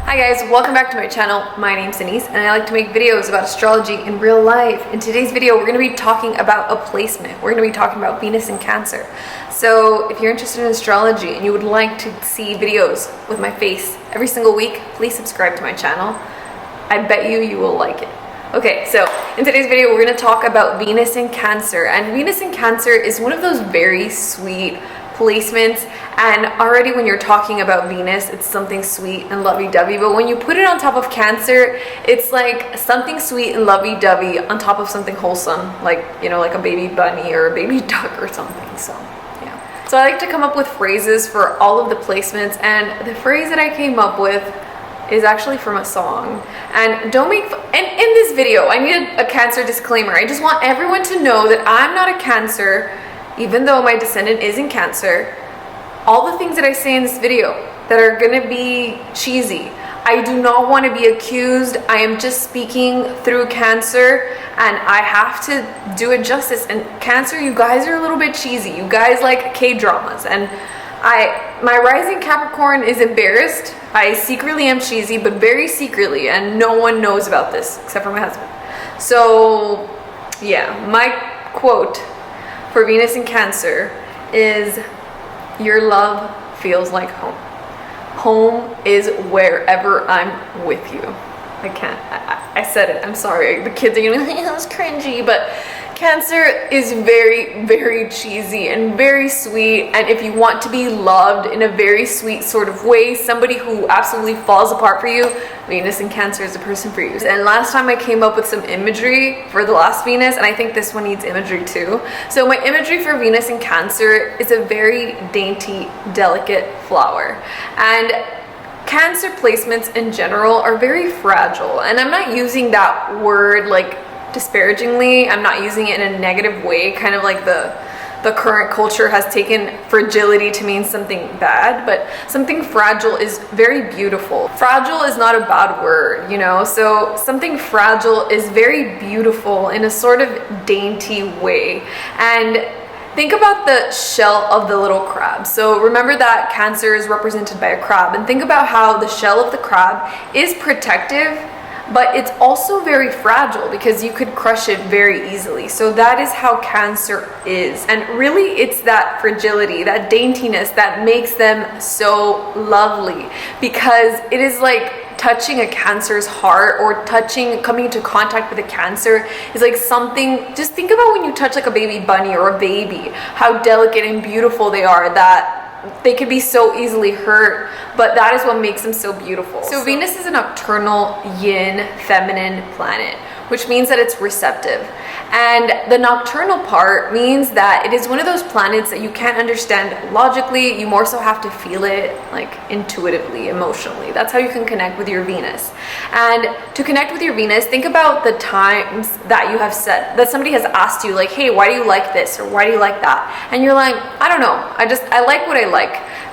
Hi guys, welcome back to my channel. My name's Denise and I like to make videos about astrology in real life. In today's video, we're going to be talking about a placement. We're going to be talking about Venus in Cancer. So if you're interested in astrology and you would like to see videos with my face every single week, please subscribe to my channel. I bet you will like it. Okay, so in today's video, we're going to talk about Venus in Cancer. And Venus in Cancer is one of those very sweet placements, and already when you're talking about Venus, it's something sweet and lovey-dovey, but when you put it on top of Cancer, it's like something sweet and lovey-dovey on top of something wholesome, like, you know, like a baby bunny or a baby duck or something. So yeah, so I like to come up with phrases for all of the placements, and the phrase that I came up with is actually from a song. And don't make and in this video I need a Cancer disclaimer. I just want everyone to know that I'm not a Cancer. Even though my descendant is in Cancer, all the things that I say in this video that are gonna be cheesy, I do not want to be accused. I am just speaking through Cancer, and I have to do it justice. And Cancer, you guys are a little bit cheesy. You guys like K-dramas, and my rising Capricorn is embarrassed. I secretly am cheesy, but very secretly, and no one knows about this except for my husband. So yeah, my quote for Venus in Cancer is, your love feels like home. Home is wherever I'm with you. I can't, I said it, I'm sorry. The kids are gonna be like, that's cringy, but Cancer is very, very cheesy and very sweet, and if you want to be loved in a very sweet sort of way, somebody who absolutely falls apart for you, Venus in Cancer is the person for you. And last time I came up with some imagery for the last Venus, and I think this one needs imagery too. So my imagery for Venus in Cancer is a very dainty, delicate flower. And Cancer placements in general are very fragile, and I'm not using that word like disparagingly. I'm not using it in a negative way, kind of like the current culture has taken fragility to mean something bad, but something fragile is very beautiful. Fragile is not a bad word, you know, so something fragile is very beautiful in a sort of dainty way. And think about the shell of the little crab. So remember that Cancer is represented by a crab, and think about how the shell of the crab is protective, but it's also very fragile because you could crush it very easily. So that is how Cancer is. And really it's that fragility, that daintiness that makes them so lovely, because it is like touching a Cancer's heart, or coming into contact with a Cancer is like something. Just think about when you touch like a baby bunny or a baby, how delicate and beautiful they are, that they can be so easily hurt, but that is what makes them so beautiful. So Venus is a nocturnal yin feminine planet, which means that it's receptive. And the nocturnal part means that it is one of those planets that you can't understand logically. You more so have to feel it like intuitively, emotionally. That's how you can connect with your Venus. And to connect with your Venus, think about the times that you have said, that somebody has asked you like, hey, why do you like this? Or why do you like that? And you're like, I don't know. I like what I like.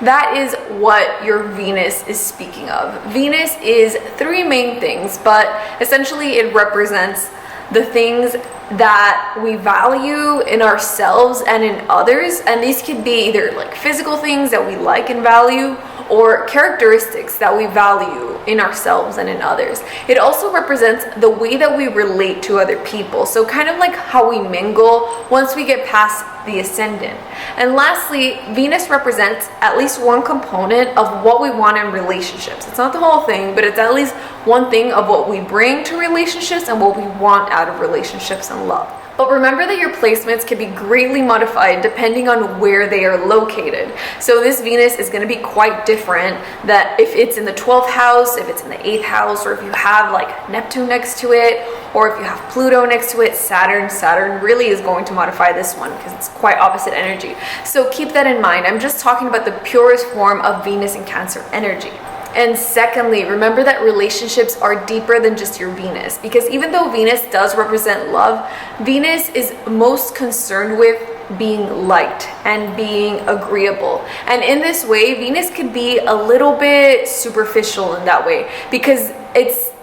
That is what your Venus is speaking of. Venus is three main things, but essentially it represents the things that we value in ourselves and in others, and these could be either like physical things that we like and value, or characteristics that we value in ourselves and in others. It also represents the way that we relate to other people, so kind of like how we mingle once we get past the ascendant. And lastly, Venus represents at least one component of what we want in relationships. It's not the whole thing, but it's at least one thing of what we bring to relationships and what we want out of relationships and love. But remember that your placements can be greatly modified depending on where they are located. So this Venus is going to be quite different, that if it's in the 12th house, if it's in the 8th house, or if you have like Neptune next to it, or if you have Pluto next to it, Saturn really is going to modify this one because it's quite opposite energy. So keep that in mind. I'm just talking about the purest form of Venus and Cancer energy. And secondly, remember that relationships are deeper than just your Venus, because even though Venus does represent love, Venus is most concerned with being liked and being agreeable. And in this way, Venus could be a little bit superficial in that way, because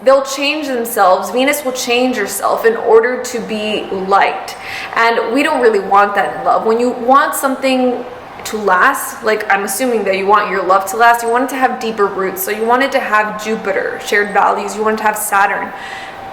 they'll change themselves. Venus will change herself in order to be liked. And we don't really want that in love. When you want something to last, like I'm assuming that you want your love to last, you want it to have deeper roots. So you want it to have Jupiter, shared values, you want it to have Saturn,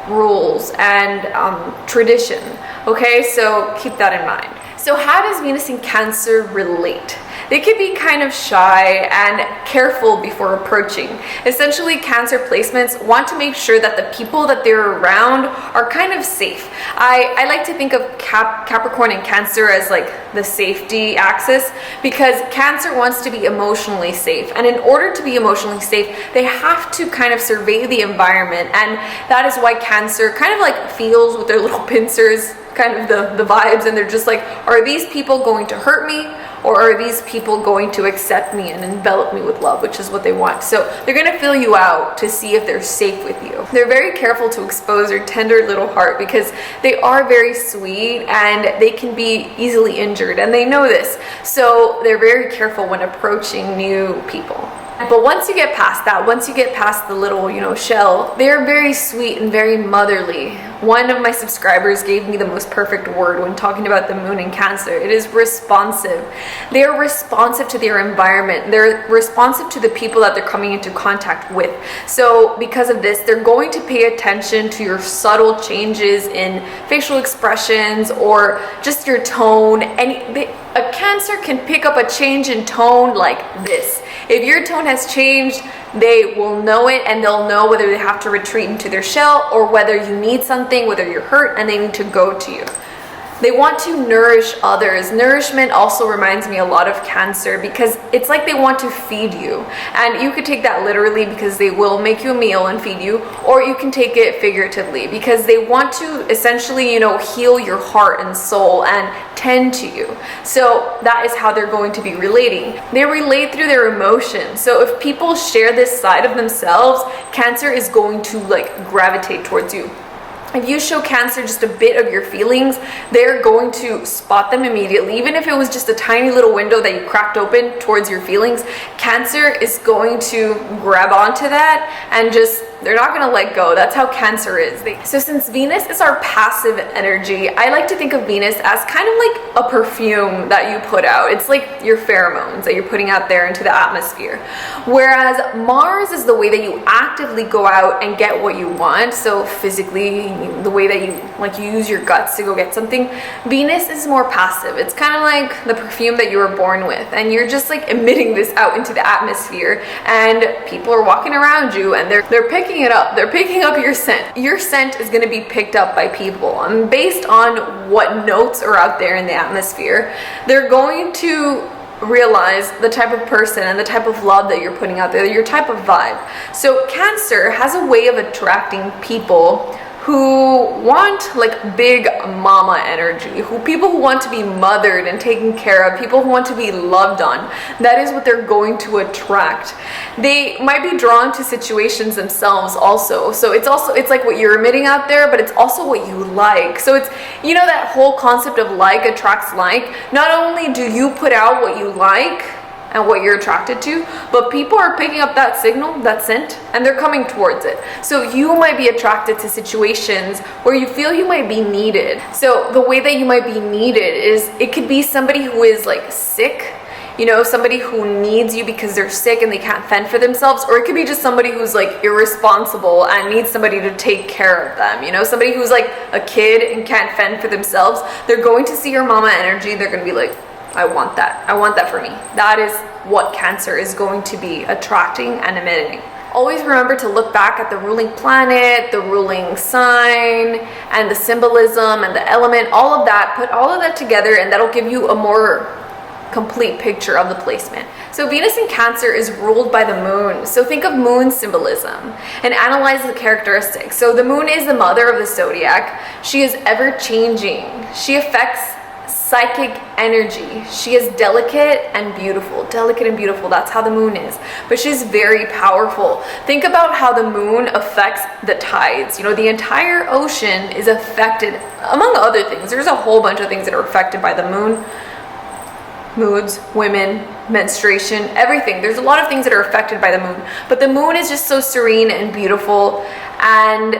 rules, and tradition. Okay, so keep that in mind. So how does Venus in Cancer relate? They could be kind of shy and careful before approaching. Essentially, Cancer placements want to make sure that the people that they're around are kind of safe. I like to think of Capricorn and Cancer as like the safety axis, because Cancer wants to be emotionally safe. And in order to be emotionally safe, they have to kind of survey the environment. And that is why Cancer kind of like feels with their little pincers kind of the vibes, and they're just like, are these people going to hurt me, or are these people going to accept me and envelop me with love, which is what they want. So they're going to feel you out to see if they're safe with you. They're very careful to expose their tender little heart, because they are very sweet and they can be easily injured, and they know this. So they're very careful when approaching new people. But once you get past that, once you get past the little, shell, they're very sweet and very motherly. One of my subscribers gave me the most perfect word when talking about the moon in Cancer. It is responsive. They are responsive to their environment. They're responsive to the people that they're coming into contact with. So because of this, they're going to pay attention to your subtle changes in facial expressions or just your tone. And a Cancer can pick up a change in tone like this. If your tone has changed, they will know it, and they'll know whether they have to retreat into their shell or whether you need something, whether you're hurt and they need to go to you. They want to nourish others. Nourishment also reminds me a lot of Cancer, because it's like they want to feed you. And you could take that literally, because they will make you a meal and feed you, or you can take it figuratively, because they want to essentially, heal your heart and soul and tend to you. So that is how they're going to be relating. They relate through their emotions. So if people share this side of themselves, Cancer is going to gravitate towards you. If you show Cancer just a bit of your feelings, they're going to spot them immediately. Even if it was just a tiny little window that you cracked open towards your feelings, Cancer is going to grab onto that and they're not going to let go. That's how Cancer is. So since Venus is our passive energy, I like to think of Venus as kind of like a perfume that you put out. It's like your pheromones that you're putting out there into the atmosphere. Whereas Mars is the way that you actively go out and get what you want. So physically, the way that you use your guts to go get something. Venus is more passive. It's kind of like the perfume that you were born with, and you're just like emitting this out into the atmosphere, and people are walking around you and they're picking it up. They're picking up your scent. Your scent is going to be picked up by people, and based on what notes are out there in the atmosphere, they're going to realize the type of person and the type of love that you're putting out there, your type of vibe. So Cancer has a way of attracting people who want like big mama energy, people who want to be mothered and taken care of, people who want to be loved on. That is what they're going to attract. They might be drawn to situations themselves also. So it's like what you're emitting out there, but it's also what you like. So it's, that whole concept of like attracts like. Not only do you put out what you like and what you're attracted to, but people are picking up that signal, that scent, and they're coming towards it. So you might be attracted to situations where you feel you might be needed. So the way that you might be needed is, it could be somebody who is like sick, somebody who needs you because they're sick and they can't fend for themselves, or it could be just somebody who's like irresponsible and needs somebody to take care of them, somebody who's like a kid and can't fend for themselves. They're going to see your mama energy. They're going to be like, I want that. I want that for me. That is what Cancer is going to be attracting and emitting. Always remember to look back at the ruling planet, the ruling sign, and the symbolism and the element, all of that. Put all of that together, and that'll give you a more complete picture of the placement. So Venus in Cancer is ruled by the moon. So think of moon symbolism and analyze the characteristics. So the moon is the mother of the zodiac. She is ever changing. She affects psychic energy. She is delicate and beautiful. Delicate and beautiful. That's how the moon is. But she's very powerful. Think about how the moon affects the tides. The entire ocean is affected, among other things. There's a whole bunch of things that are affected by the moon. Moods, women, menstruation, everything. There's a lot of things that are affected by the moon. But the moon is just so serene and beautiful, and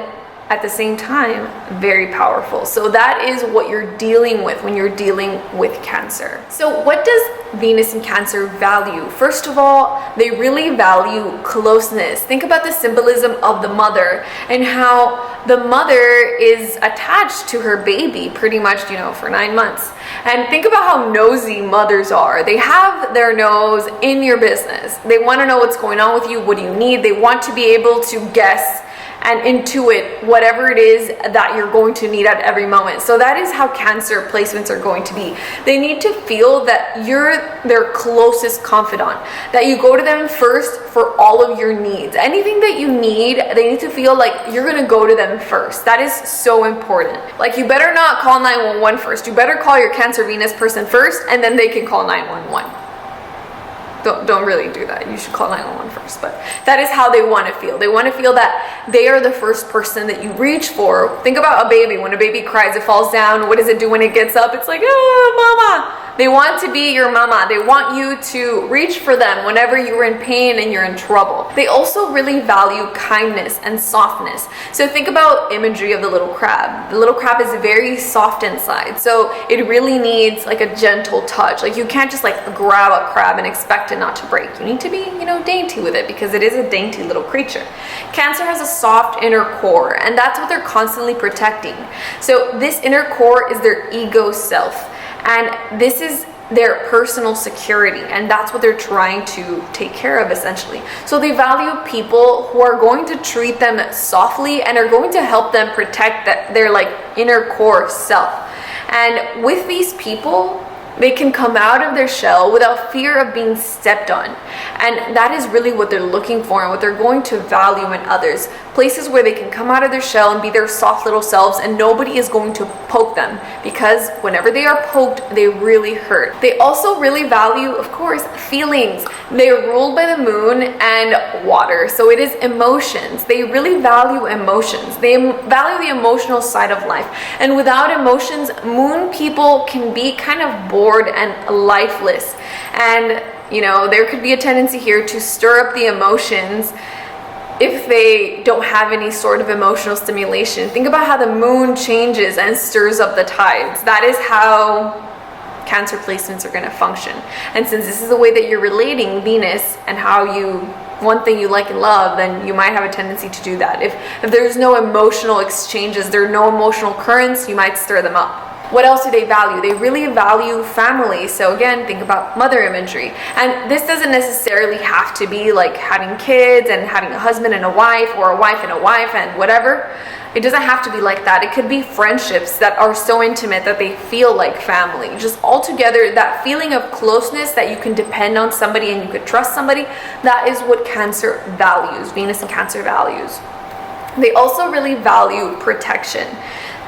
at the same time, very powerful. So that is what you're dealing with when you're dealing with Cancer. So what does Venus in Cancer value? First of all, they really value closeness. Think about the symbolism of the mother and how the mother is attached to her baby pretty much, you know, for 9 months. And think about how nosy mothers are. They have their nose in your business. They want to know what's going on with you. What do you need? They want to be able to guess and intuit whatever it is that you're going to need at every moment. So that is how Cancer placements are going to be. They need to feel that you're their closest confidant, that you go to them first for all of your needs. Anything that you need, they need to feel like you're gonna go to them first. That is so important. Like, you better not call 911 first. You better call your Cancer Venus person first, and then they can call 911. Don't really do that. You should call 911 first. But that is how they want to feel. They want to feel that they are the first person that you reach for. Think about a baby. When a baby cries, it falls down. What does it do when it gets up? It's like, oh, mama. They want to be your mama. They want you to reach for them whenever you're in pain and you're in trouble. They also really value kindness and softness. So think about Imagery of the little crab. The little crab is very soft inside. So it really needs like a gentle touch. Like, you can't just like grab a crab and expect it not to break. You need to be, you know, dainty with it because it is a dainty little creature. Cancer has a soft inner core, and that's what they're constantly protecting. So this inner core is their ego self. And this is their personal security, and that's what they're trying to take care of essentially. So they value people who are going to treat them softly and are going to help them protect their like inner core self. And with these people, they can come out of their shell without fear of being stepped on. And that is really what they're looking for and what they're going to value in others. Places where they can come out of their shell and be their soft little selves, and nobody is going to poke them, because whenever they are poked, they really hurt. They also really value, of course, feelings. They are ruled by the moon and water, so it is emotions. They really value emotions. They value the emotional side of life. And without emotions, moon people can be kind of bored and lifeless. And, you know, there could be a tendency here to stir up the emotions if they don't have any sort of emotional stimulation. Think about how the moon changes and stirs up the tides. That is how Cancer placements are going to function. And since this is the way that you're relating Venus and how you, one thing you like and love, then you might have a tendency to do that. If there's no emotional exchanges, there are no emotional currents, you might stir them up. What else do they value? They really value family. So again, think about mother imagery. And this doesn't necessarily have to be like having kids and having a husband and a wife, or a wife and a wife and whatever. It doesn't have to be like that. It could be friendships that are so intimate that they feel like family. Just altogether, that feeling of closeness, that you can depend on somebody and you could trust somebody, that is what Cancer values, Venus and Cancer values. They also really value protection.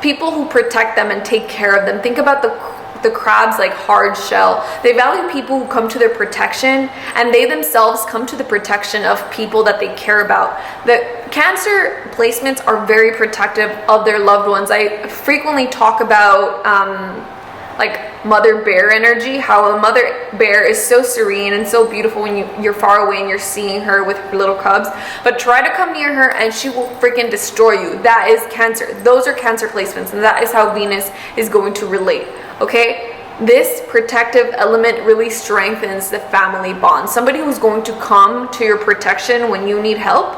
People who protect them and take care of them. Think about the crab's like hard shell. They value people who come to their protection, and they themselves come to the protection of people that they care about. The Cancer placements are very protective of their loved ones. I frequently talk about like mother bear energy, how a mother bear is so serene and so beautiful when you're far away and you're seeing her with her little cubs, but try to come near her and she will freaking destroy you. That is Cancer. Those are Cancer placements, and that is how Venus is going to relate. Okay, this protective element really strengthens the family bond. Somebody who's going to come to your protection when you need help,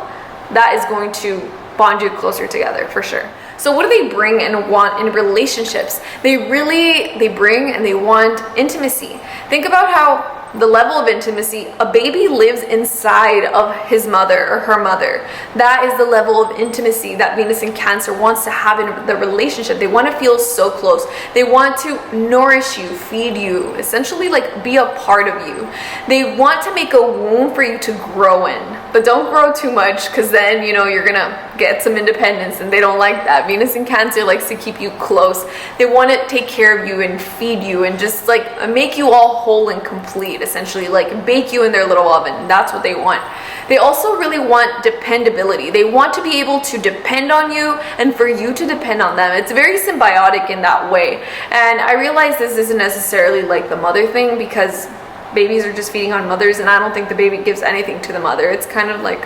that is going to bond you closer together for sure. So what do they bring and want in relationships? They bring and they want intimacy. Think about how the level of intimacy, a baby lives inside of his mother or her mother. That is the level of intimacy that Venus in Cancer wants to have in the relationship. They want to feel so close. They want to nourish you, feed you, essentially like be a part of you. They want to make a womb for you to grow in, but don't grow too much, because then, you know, you're gonna get some independence, and they don't like that. Venus in Cancer likes to keep you close. They want to take care of you and feed you and just like make you all whole and complete, essentially like bake you in their little oven. That's what they want. They also really want dependability. They want to be able to depend on you and for you to depend on them. It's very symbiotic in that way. And I realize this isn't necessarily like the mother thing, because babies are just feeding on mothers, and I don't think the baby gives anything to the mother. It's kind of like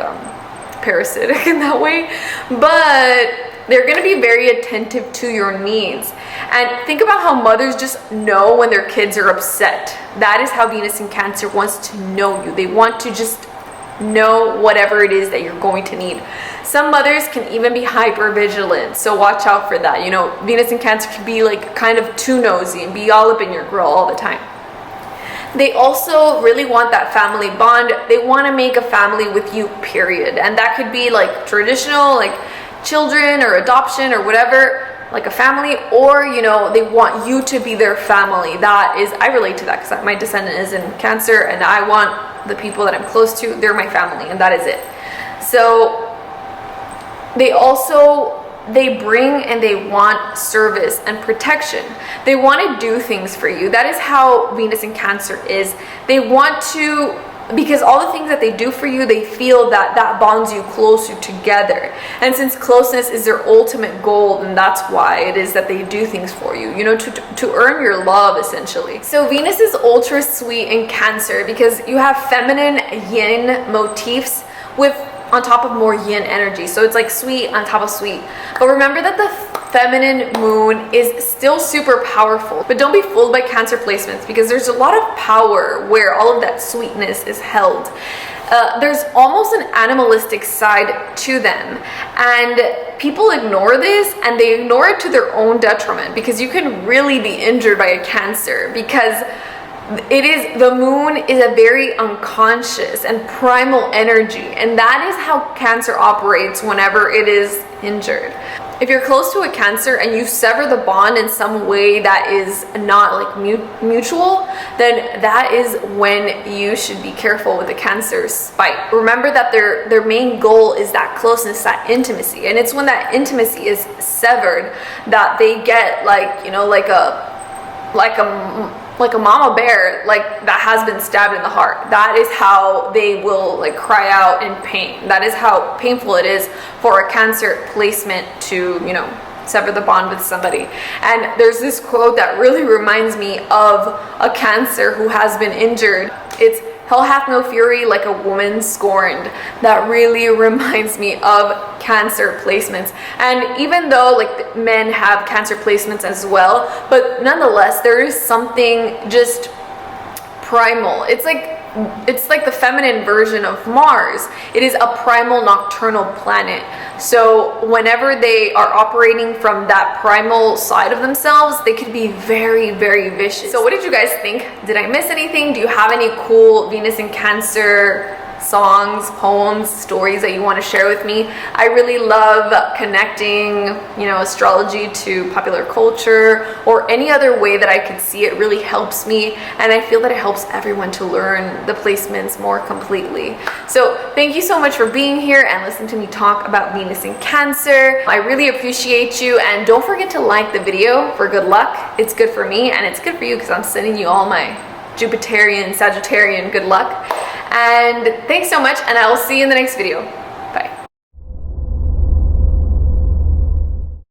parasitic in that way. But they're going to be very attentive to your needs. And think about how mothers just know when their kids are upset. That is how Venus in Cancer wants to know you. They want to just know whatever it is that you're going to need. Some mothers can even be hyper vigilant, so watch out for that. You know, Venus in Cancer can be like kind of too nosy and be all up in your grill all the time. They also really want that family bond. They want to make a family with you, period. And that could be like traditional, like children or adoption or whatever, like a family, or, you know, they want you to be their family. That is, I relate to that because my descendant is in Cancer, and I want the people that I'm close to, they're my family, and that is it. So they bring and they want service and protection. They want to do things for you. That is how Venus in Cancer is. They want to, because all the things that they do for you, they feel that that bonds you closer together. And since closeness is their ultimate goal, then that's why it is that they do things for you, you know, to earn your love, essentially. So Venus is ultra sweet in Cancer because you have feminine yin motifs with on top of more yin energy. So it's like sweet on top of sweet. But remember that the feminine moon is still super powerful. But don't be fooled by Cancer placements, because there's a lot of power where all of that sweetness is held. There's almost an animalistic side to them, and people ignore this, and they ignore it to their own detriment, because you can really be injured by a Cancer, because the moon is a very unconscious and primal energy, and that is how Cancer operates whenever it is injured. If you're close to a Cancer and you sever the bond in some way that is not like mutual, then that is when you should be careful with the Cancer's spite. Remember that their main goal is that closeness, that intimacy, and it's when that intimacy is severed that they get like, you know, like a mama bear, like that has been stabbed in the heart. That is how they will like cry out in pain. That is how painful it is for a Cancer placement to, you know, sever the bond with somebody. And there's this quote that really reminds me of a Cancer who has been injured. It's "Hell hath no fury like a woman scorned." That really reminds me of Cancer placements. And even though like men have Cancer placements as well, but nonetheless there is something just primal. It's like the feminine version of Mars. It is a primal nocturnal planet. So whenever they are operating from that primal side of themselves, they could be very, very vicious. So what did you guys think? Did I miss anything? Do you have any cool Venus in Cancer songs, poems, stories that you want to share with me? I really love connecting, you know, astrology to popular culture or any other way that I could see it really helps me, and I feel that it helps everyone to learn the placements more completely. So thank you so much for being here and listening to me talk about Venus in Cancer. I really appreciate you, and don't forget to like the video for good luck. It's good for me and it's good for you because I'm sending you all my Jupiterian, Sagittarian good luck. And thanks so much, and I will see you in the next video.